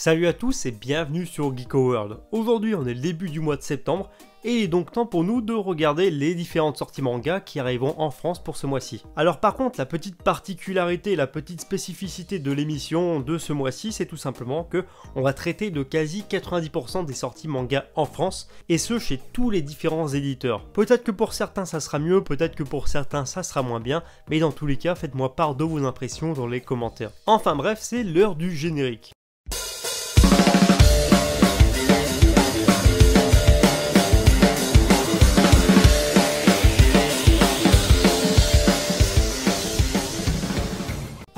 Salut à tous et bienvenue sur Geeko World. Aujourd'hui on est le début du mois de septembre et il est donc temps pour nous de regarder les différentes sorties manga qui arriveront en France pour ce mois-ci. Alors par contre la petite particularité, la petite spécificité de l'émission de ce mois-ci, c'est tout simplement que on va traiter de quasi 90% des sorties manga en France et ce chez tous les différents éditeurs. Peut-être que pour certains ça sera mieux, peut-être que pour certains ça sera moins bien, mais dans tous les cas faites-moi part de vos impressions dans les commentaires. Enfin bref, c'est l'heure du générique.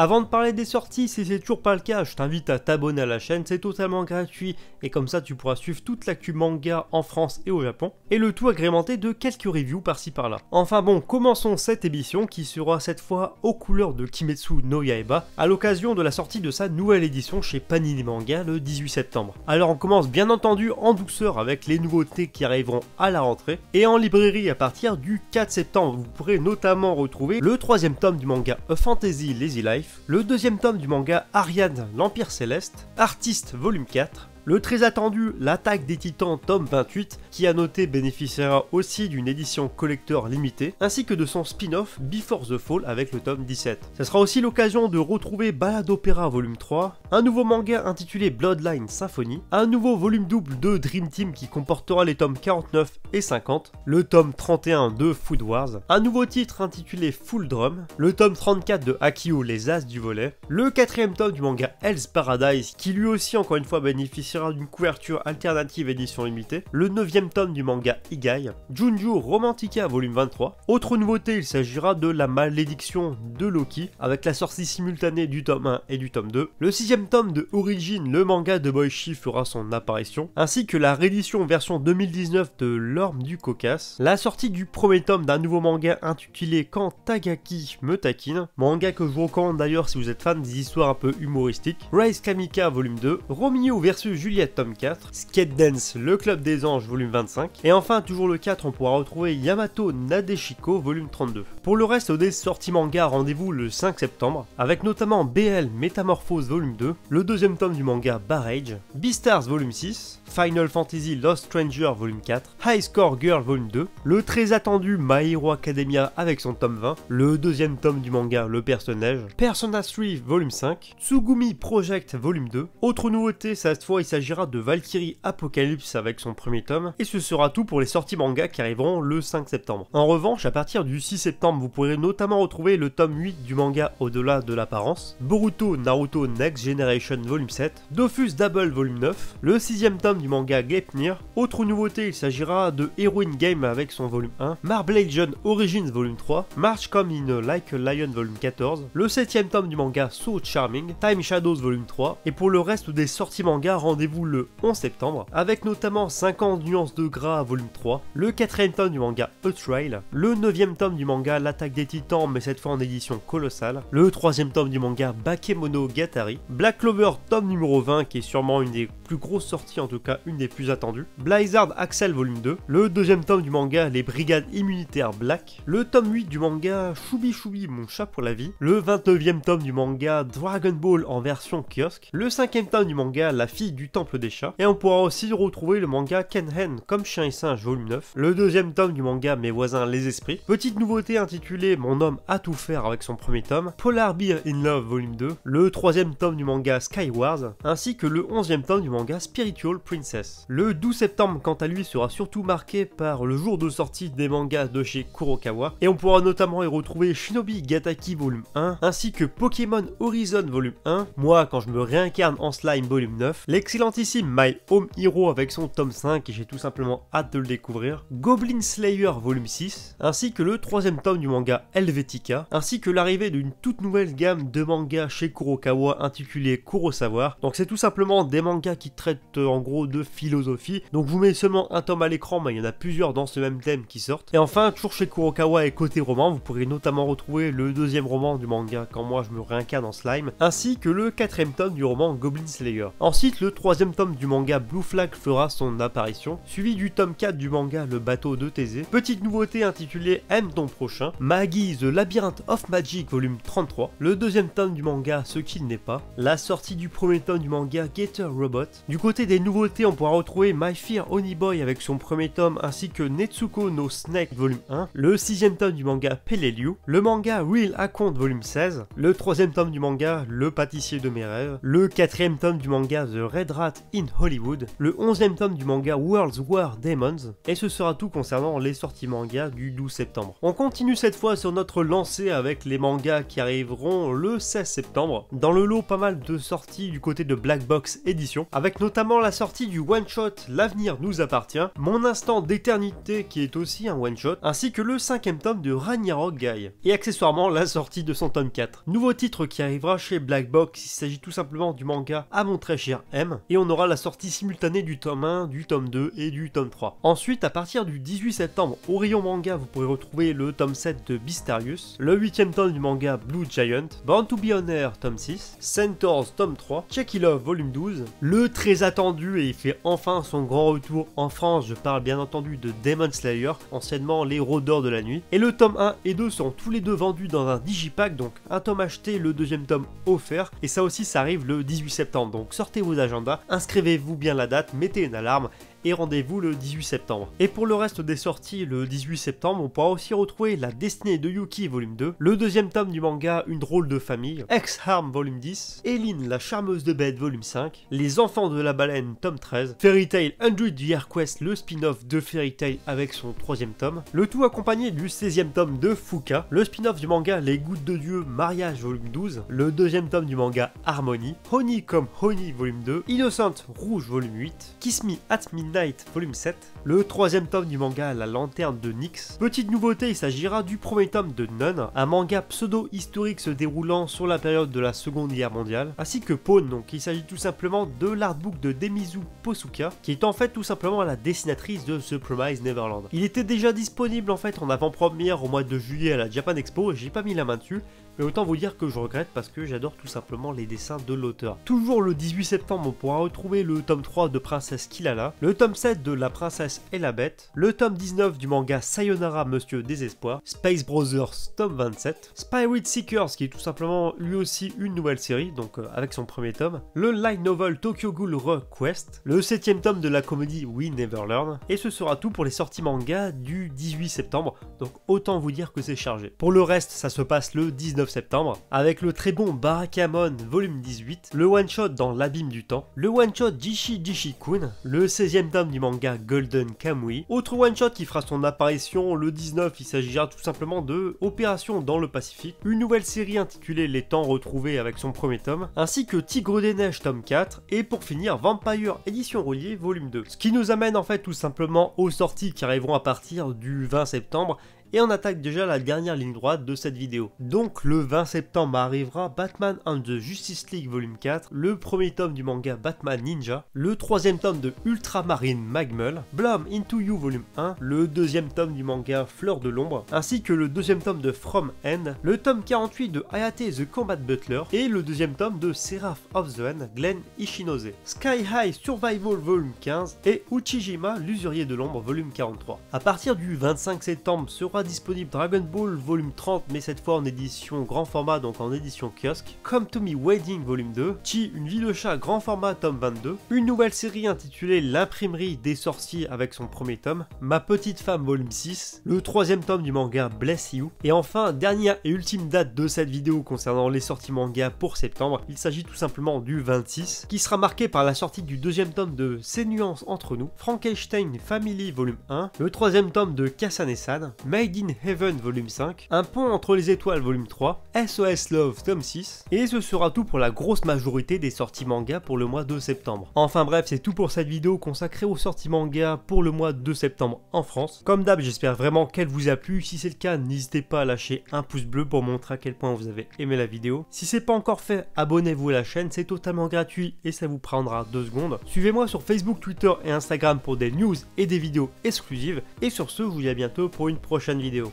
Avant de parler des sorties, si c'est toujours pas le cas, je t'invite à t'abonner à la chaîne, c'est totalement gratuit et comme ça tu pourras suivre toute l'actu manga en France et au Japon, et le tout agrémenté de quelques reviews par-ci par-là. Enfin bon, commençons cette émission qui sera cette fois aux couleurs de Kimetsu no Yaiba, à l'occasion de la sortie de sa nouvelle édition chez Panini Manga le 18 septembre. Alors on commence bien entendu en douceur avec les nouveautés qui arriveront à la rentrée, et en librairie à partir du 4 septembre, vous pourrez notamment retrouver le 3e tome du manga A Fantasy Lazy Life, le 2e tome du manga Ariane, l'Empire Céleste, Artiste volume 4, le très attendu L'Attaque des Titans tome 28, qui à noter bénéficiera aussi d'une édition collector limitée, ainsi que de son spin-off Before the Fall avec le tome 17. Ce sera aussi l'occasion de retrouver Ballade Opéra volume 3, un nouveau manga intitulé Bloodline Symphony, un nouveau volume double de Dream Team qui comportera les tomes 49 et 50, le tome 31 de Food Wars, un nouveau titre intitulé Full Drum, le tome 34 de Haikyuu Les As du Volet, le 4e tome du manga Hell's Paradise qui lui aussi encore une fois bénéficiera d'une couverture alternative édition limitée, le 9e tome du manga Igai, Junju Romantica volume 23. Autre nouveauté, il s'agira de La Malédiction de Loki, avec la sortie simultanée du tome 1 et du tome 2. Le 6e tome de Origin, le manga de Boichi fera son apparition, ainsi que la réédition version 2019 de L'Orme du Caucase, la sortie du premier tome d'un nouveau manga intitulé Quand Tagaki me taquine, manga que je vous recommande d'ailleurs si vous êtes fan des histoires un peu humoristiques, Rise Kamika volume 2, Romeo vs Juliette tome 4, Skate Dance, le Club des Anges volume 25, et enfin toujours le 4 on pourra retrouver Yamato Nadeshiko volume 32. Pour le reste des sorties manga, rendez-vous le 5 septembre, avec notamment BL Métamorphose volume 2, le 2e tome du manga Barrage, Beastars volume 6, Final Fantasy Lost Stranger volume 4, High Score Girl volume 2, le très attendu My Hero Academia avec son tome 20, le 2e tome du manga Le Personnage, Persona 3 volume 5, Tsugumi Project volume 2. Autre nouveauté, cette fois il s'agira de Valkyrie Apocalypse avec son premier tome, et ce sera tout pour les sorties manga qui arriveront le 5 septembre. En revanche, à partir du 6 septembre, vous pourrez notamment retrouver le tome 8 du manga Au-delà de l'apparence, Boruto Naruto Next Generation volume 7, Dofus Double volume 9, le 6e tome du manga Gleipnir. Autre nouveauté, il s'agira de Heroine Game avec son volume 1, Marble Legend Origins volume 3, March Come in Like a Lion volume 14, le 7e tome du manga So Charming, Time Shadows volume 3, et pour le reste des sorties manga, rendez-vous le 11 septembre, avec notamment 50 nuances de gras volume 3, le 4e tome du manga A Trail, le 9e tome du manga L'Attaque des Titans mais cette fois en édition colossale, le 3e tome du manga Bakemono Gatari, Black Clover tome numéro 20 qui est sûrement une des plus grosses sorties, en tout cas une des plus attendues, Blizzard Axel volume 2, le 2e tome du manga Les Brigades Immunitaires Black, le tome 8 du manga Choubi Choubi Mon Chat pour la Vie, le 29e tome du manga Dragon Ball en version kiosque, le 5e tome du manga La Fille du Temple des Chats, et on pourra aussi retrouver le manga Kenhen comme Chien et Singe volume 9, le 2e tome du manga Mes Voisins les Esprits, petite nouveauté intitulée Mon Homme à tout faire avec son premier tome, Polar Bear in Love volume 2, le 3e tome du manga Skywars, ainsi que le 11e tome du manga Spiritual Princess. Le 12 septembre quant à lui sera surtout marqué par le jour de sortie des mangas de chez Kurokawa, et on pourra notamment y retrouver Shinobi Gataki volume 1, ainsi que Pokémon Horizon volume 1, Moi quand je me réincarne en slime volume 9, l'excellentissime My Home Hero avec son tome 5 et j'ai tout simplement hâte de le découvrir, Goblin Slayer volume 6, ainsi que le 3e tome du manga Helvetica, ainsi que l'arrivée d'une toute nouvelle gamme de mangas chez Kurokawa intitulée Kurosawa. Donc c'est tout simplement des mangas qui traitent en gros de philosophie, donc je vous mets seulement un tome à l'écran mais il y en a plusieurs dans ce même thème qui sortent. Et enfin toujours chez Kurokawa et côté roman, vous pourrez notamment retrouver le 2e roman du manga Quand moi je me réincarne en slime, ainsi que le 4e tome du roman Goblin Slayer. Ensuite le troisième tome du manga Blue Flag fera son apparition, suivi du tome 4 du manga Le bateau de Thésée. Petite nouveauté intitulée Aime ton prochain, Maggie The Labyrinth of Magic volume 33, le deuxième tome du manga Ce qu'il n'est pas, la sortie du premier tome du manga Getter Robot. Du côté des nouveautés, on pourra retrouver My Fear Oniboy avec son premier tome ainsi que Netsuko no Snake volume 1, le sixième tome du manga Peleliu, le manga Real Account volume 16, le troisième tome du manga Le pâtissier de mes rêves, le quatrième tome du manga The Red Rat in Hollywood, le 11e tome du manga World's War Demons, et ce sera tout concernant les sorties manga du 12 septembre. On continue cette fois sur notre lancée avec les mangas qui arriveront le 16 septembre. Dans le lot, pas mal de sorties du côté de Black Box Édition, avec notamment la sortie du one-shot L'avenir nous appartient, Mon instant d'éternité qui est aussi un one-shot, ainsi que le 5e tome de Ragnarok Guy, et accessoirement la sortie de son tome 4. Nouveau titre qui arrivera chez Black Box, il s'agit tout simplement du manga À mon très cher M, et on aura la sortie simultanée du tome 1, du tome 2 et du tome 3. Ensuite, à partir du 18 septembre, au rayon manga, vous pourrez retrouver le tome 7 de Beastarius, le 8e tome du manga Blue Giant, Born to Be on Air tome 6, Centaurs tome 3, Checky Love volume 12, le très attendu et il fait enfin son grand retour en France, je parle bien entendu de Demon Slayer, anciennement les Rôdeurs de la Nuit, et le tome 1 et 2 sont tous les deux vendus dans un digipack, donc un tome acheté, le deuxième tome offert, et ça aussi ça arrive le 18 septembre, donc sortez vos agendas, inscrivez-vous bien la date, mettez une alarme, et rendez-vous le 18 septembre. Et pour le reste des sorties, le 18 septembre, on pourra aussi retrouver La Destinée de Yuki volume 2, le deuxième tome du manga Une drôle de famille, Ex-Harm volume 10, Eileen la charmeuse de bête volume 5, Les enfants de la baleine tome 13, Fairy Tail 100 Year Quest, le spin-off de Fairy Tail avec son troisième tome, le tout accompagné du 16e tome de Fuka, le spin-off du manga Les Gouttes de Dieu Mariage volume 12, le deuxième tome du manga Harmony, Honey comme Honey volume 2, Innocent Rouge volume 8, Kiss Me at Midnight volume 7, le troisième tome du manga La Lanterne de Nyx. Petite nouveauté, il s'agira du premier tome de Nun, un manga pseudo-historique se déroulant sur la période de la Seconde Guerre mondiale, ainsi que Pawn, donc il s'agit tout simplement de l'artbook de Demizu Posuka, qui est en fait tout simplement la dessinatrice de The Promised Neverland. Il était déjà disponible en fait en avant-première au mois de juillet à la Japan Expo, j'ai pas mis la main dessus, mais autant vous dire que je regrette parce que j'adore tout simplement les dessins de l'auteur. Toujours le 18 septembre, on pourra retrouver le tome 3 de Princesse Kilala, le tome 7 de La Princesse et la Bête, le tome 19 du manga Sayonara Monsieur Désespoir, Space Brothers tome 27, Spirit Seekers qui est tout simplement lui aussi une nouvelle série, donc avec son premier tome, le light novel Tokyo Ghoul Request, le 7e tome de la comédie We Never Learn, et ce sera tout pour les sorties manga du 18 septembre, donc autant vous dire que c'est chargé. Pour le reste, ça se passe le 19 septembre, avec le très bon Barakamon volume 18, le one-shot dans l'abîme du temps, le one-shot Jishi Jishi-kun, le 16e tome du manga Golden Kamui, autre one-shot qui fera son apparition le 19, il s'agira tout simplement de Opération dans le Pacifique, une nouvelle série intitulée Les Temps Retrouvés avec son premier tome, ainsi que Tigre des Neiges tome 4, et pour finir Vampire édition reliée volume 2. Ce qui nous amène en fait tout simplement aux sorties qui arriveront à partir du 20 septembre, et on attaque déjà la dernière ligne droite de cette vidéo. Donc le 20 septembre arrivera Batman and the Justice League volume 4, le premier tome du manga Batman Ninja, le troisième tome de Ultramarine Magmul, Bloom Into You volume 1, le deuxième tome du manga Fleur de l'ombre, ainsi que le deuxième tome de From End, le tome 48 de Hayate the Combat Butler, et le deuxième tome de Seraph of the End, Glen Ishinose, Sky High Survival volume 15, et Uchijima l'usurier de l'ombre volume 43. À partir du 25 septembre sera disponible Dragon Ball volume 30, mais cette fois en édition grand format, donc en édition kiosque, Come to Me Wedding volume 2, Chi une vie de chat grand format tome 22, une nouvelle série intitulée L'imprimerie des sorciers avec son premier tome, Ma petite femme volume 6, le troisième tome du manga Bless You, et enfin dernière et ultime date de cette vidéo concernant les sorties manga pour septembre, il s'agit tout simplement du 26, qui sera marqué par la sortie du deuxième tome de Ces nuances entre nous, Frankenstein Family volume 1, le troisième tome de Kasane-san, Made in Heaven volume 5, Un pont entre les étoiles volume 3, SOS Love tome 6, et ce sera tout pour la grosse majorité des sorties manga pour le mois de septembre. Enfin bref, c'est tout pour cette vidéo consacrée aux sorties manga pour le mois de septembre en France. Comme d'hab, j'espère vraiment qu'elle vous a plu. Si c'est le cas, n'hésitez pas à lâcher un pouce bleu pour montrer à quel point vous avez aimé la vidéo. Si c'est pas encore fait, abonnez-vous à la chaîne, c'est totalement gratuit et ça vous prendra 2 secondes. Suivez-moi sur Facebook, Twitter et Instagram pour des news et des vidéos exclusives. Et sur ce, je vous dis à bientôt pour une prochaine vidéo.